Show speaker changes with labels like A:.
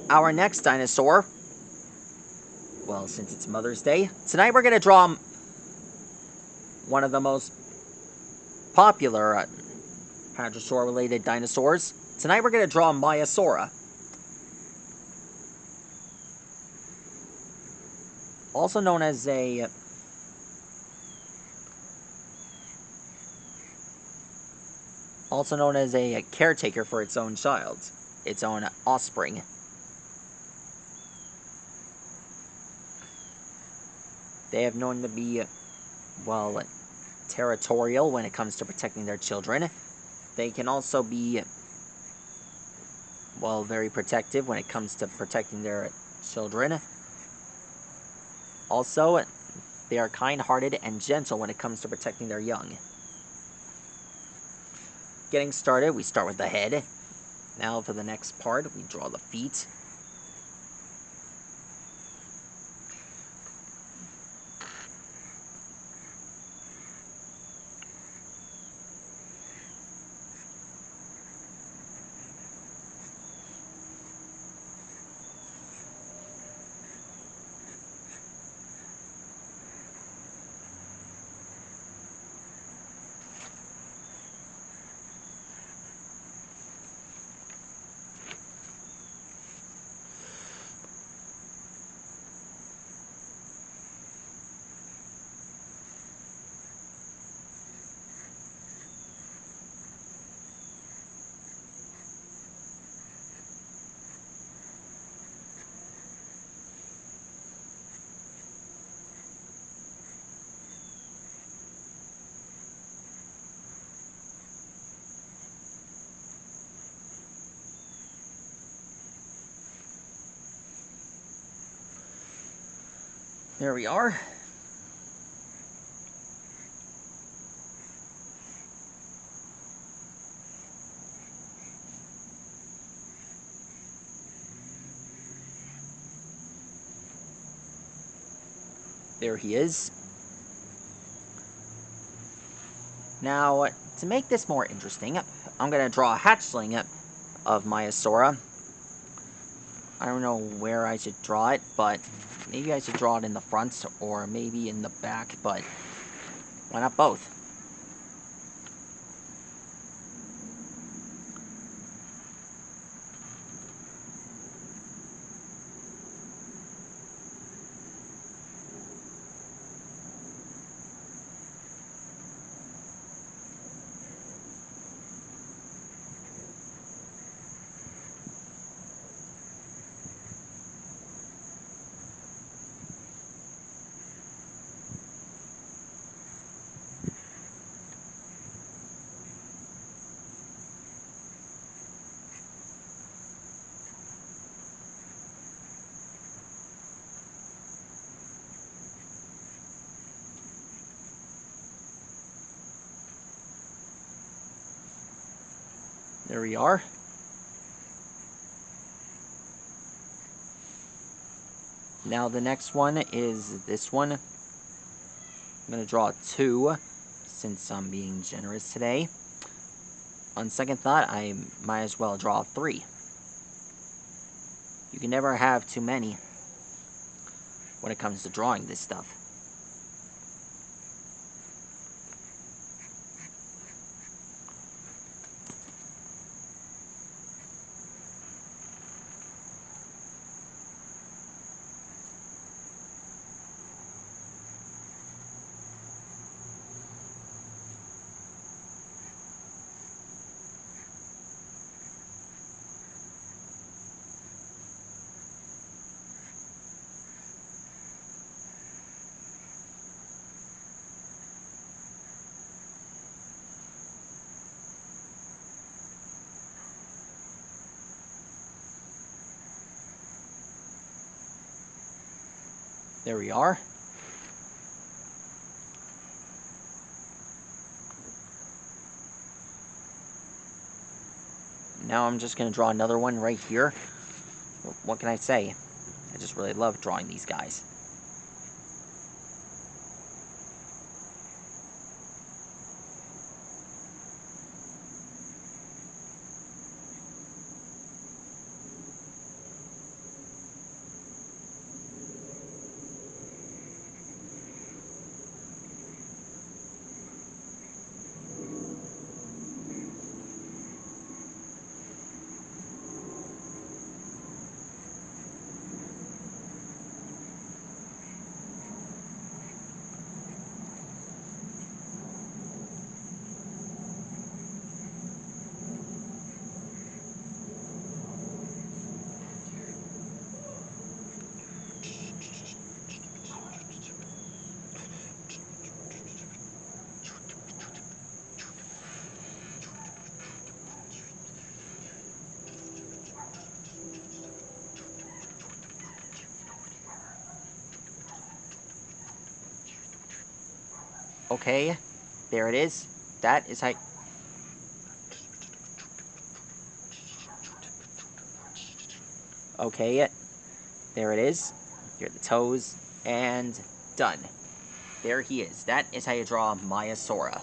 A: our next dinosaur, well, since it's Mother's Day, tonight we're going to draw one of the most popular hadrosaur-related dinosaurs. Tonight we're going to draw Maiasaura. Also known as a caretaker for its own child, its own offspring. They have known to be, well, territorial when it comes to protecting their children. They can also be, well, very protective when it comes to protecting their children. Also, they are kind-hearted and gentle when it comes to protecting their young. Getting started, we start with the head. Now for the next part, we draw the feet. There we are. There he is. Now, to make this more interesting, I'm going to draw a hatchling of Maiasaura. I don't know where I should draw it, but maybe I should draw it in the front or maybe in the back, but why not both? There we are. Now the next one is this one. I'm going to draw 2, since I'm being generous today. On second thought, I might as well draw 3. You can never have too many when it comes to drawing this stuff. There we are. Now I'm just going to draw another one right here. What can I say? I just really love drawing these guys. Okay, there it is. That is how... Okay, there it is. Here are the toes, and done. There he is. That is how you draw Maiasaura.